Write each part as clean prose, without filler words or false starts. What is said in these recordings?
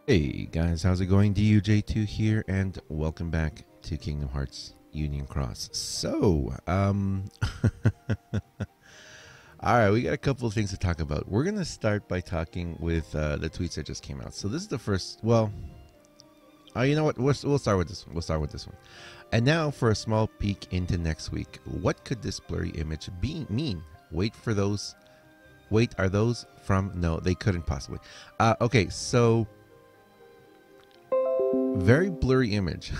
Hey guys, how's it going? DUJ2 here, and welcome back to Kingdom Hearts Union Cross. All right, we got a couple of things to talk about. We're gonna start by talking with the tweets that just came out. So this is the first. Well, you know what? We'll start with this one. We'll start with this one. And now for a small peek into next week. What could this blurry image mean? Wait for those. Wait, are those from? No, they couldn't possibly. Okay, so. Very blurry image.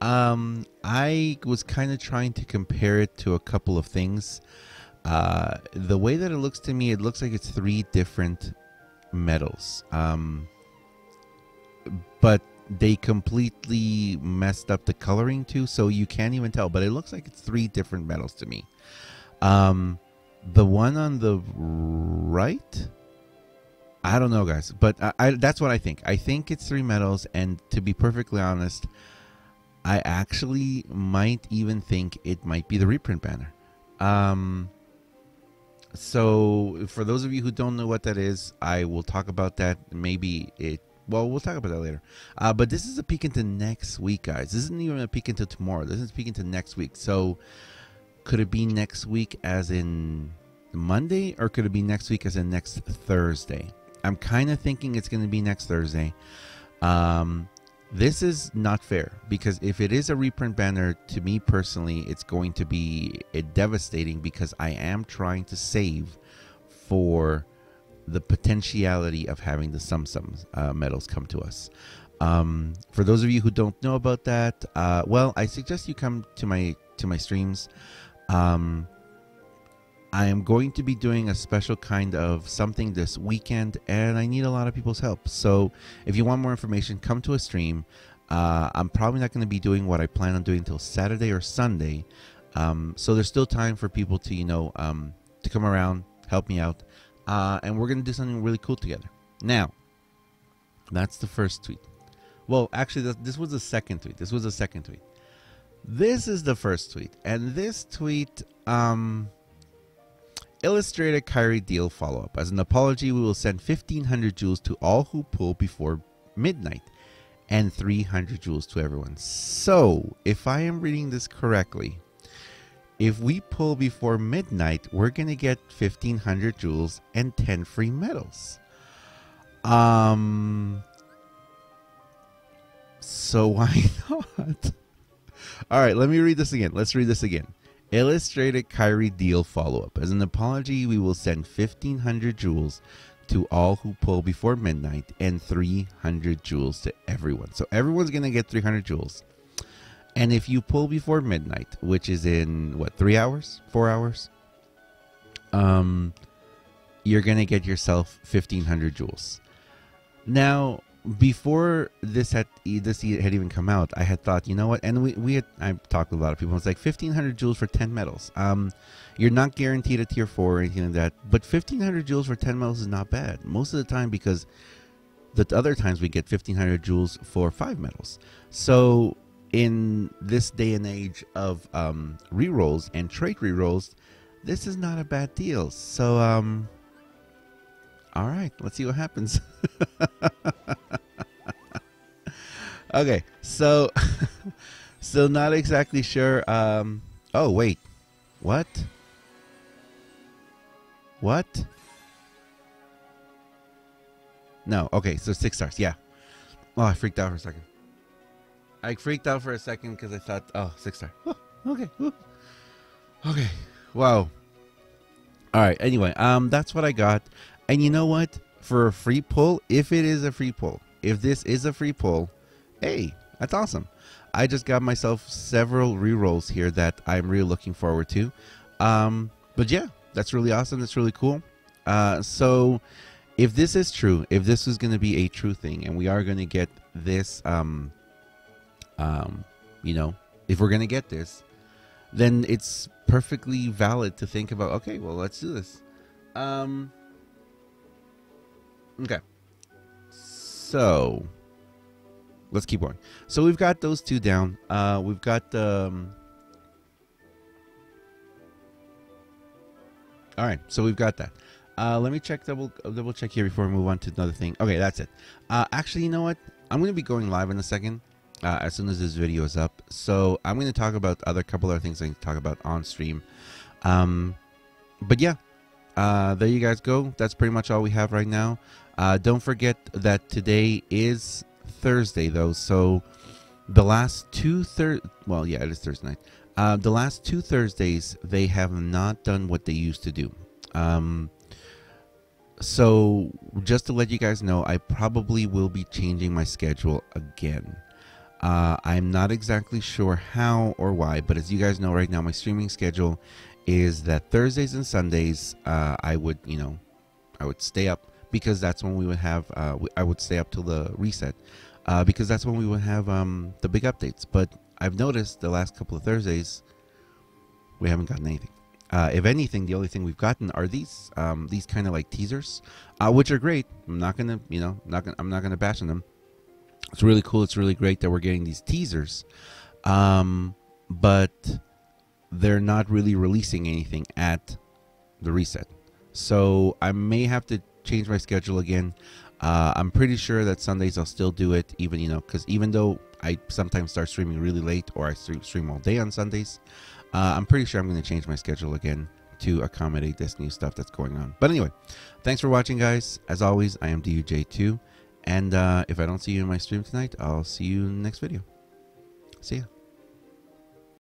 I was kind of trying to compare it to a couple of things. The way that it looks to me, it looks like it's three different metals. But they completely messed up the coloring too, so you can't even tell. But it looks like it's three different metals to me. The one on the right, I don't know, guys, but that's what I think. I think it's three metals, and to be perfectly honest, I actually might even think it might be the reprint banner. So for those of you who don't know what that is, I will talk about that. We'll talk about that later. But this is a peek into next week, guys. This isn't even a peek into tomorrow. This is a peek into next week. So could it be next week as in Monday, or could it be next week as in next Thursday? I'm kind of thinking it's going to be next Thursday. This is not fair, because if it is a reprint banner, to me personally, it's going to be devastating, because I am trying to save for the potentiality of having the Sum medals come to us. For those of you who don't know about that, well, I suggest you come to my streams. I am going to be doing a special kind of something this weekend, and I need a lot of people's help. So if you want more information, come to a stream. I'm probably not going to be doing what I plan on doing until Saturday or Sunday. So there's still time for people to, to come around, help me out. And we're going to do something really cool together. Now, that's the first tweet. Well, actually, this was the second tweet. This is the first tweet. And this tweet, illustrated Kyrie deal follow-up. As an apology, we will send 1,500 jewels to all who pull before midnight, and 300 jewels to everyone. So, if I am reading this correctly, if we pull before midnight, we're going to get 1,500 jewels and 10 free medals. So why not? All right, let me read this again. Let's read this again. Illustrated Kyrie deal follow-up. As an apology, we will send 1,500 jewels to all who pull before midnight, and 300 jewels to everyone. So everyone's going to get 300 jewels. And if you pull before midnight, which is in, what, 3 hours? 4 hours? You're going to get yourself 1,500 jewels. Now, before this had even come out, I had thought, you know what? And I've talked with a lot of people. It's like 1,500 jewels for 10 medals. You're not guaranteed a tier 4 or anything like that, but 1,500 jewels for 10 medals is not bad most of the time, because the other times we get 1,500 jewels for 5 medals. So in this day and age of rerolls and trait rerolls, this is not a bad deal. So all right, let's see what happens. Okay, so not exactly sure. Oh wait, what? No, okay, so 6 stars. Yeah. Oh, I freaked out for a second. Because I thought, oh, 6 star. Oh, okay. Ooh. Okay. Wow. All right. Anyway, that's what I got. And you know what? For a free pull, if it is a free pull, if this is a free pull, hey, that's awesome. I just got myself several rerolls here that I'm really looking forward to. But yeah, that's really awesome. That's really cool. So if this is true, if this is going to be a true thing, and we are going to get this, if we're going to get this, then it's perfectly valid to think about, okay, well, let's do this. Okay. So let's keep going. So we've got those two down. We've got all right, so we've got that. Let me check double check here before we move on to another thing. Okay, that's it. Actually, you know what? I'm going to be going live in a second as soon as this video is up. So I'm going to talk about couple other things I can talk about on stream. But yeah, there you guys go. That's pretty much all we have right now. Don't forget that today is Thursday, though. So the last well, yeah, it is Thursday night. The last 2 Thursdays, they have not done what they used to do. So just to let you guys know, I probably will be changing my schedule again. I'm not exactly sure how or why, but as you guys know right now, my streaming schedule is that Thursdays and Sundays, I would stay up because that's when we would have, I would stay up till the reset, because that's when we would have the big updates. But I've noticed the last couple of Thursdays, we haven't gotten anything. If anything, the only thing we've gotten are these kind of like teasers, which are great. I'm not gonna, I'm not gonna bash on them. It's really cool. It's really great that we're getting these teasers, but they're not really releasing anything at the reset. So I may have to change my schedule again. I'm pretty sure that Sundays I'll still do it, even because even though I sometimes start streaming really late or I stream all day on Sundays. I'm pretty sure I'm going to change my schedule again to accommodate this new stuff that's going on. But anyway, thanks for watching, guys. As always, I am DUJ2. And if I don't see you in my stream tonight, I'll see you in the next video. See ya.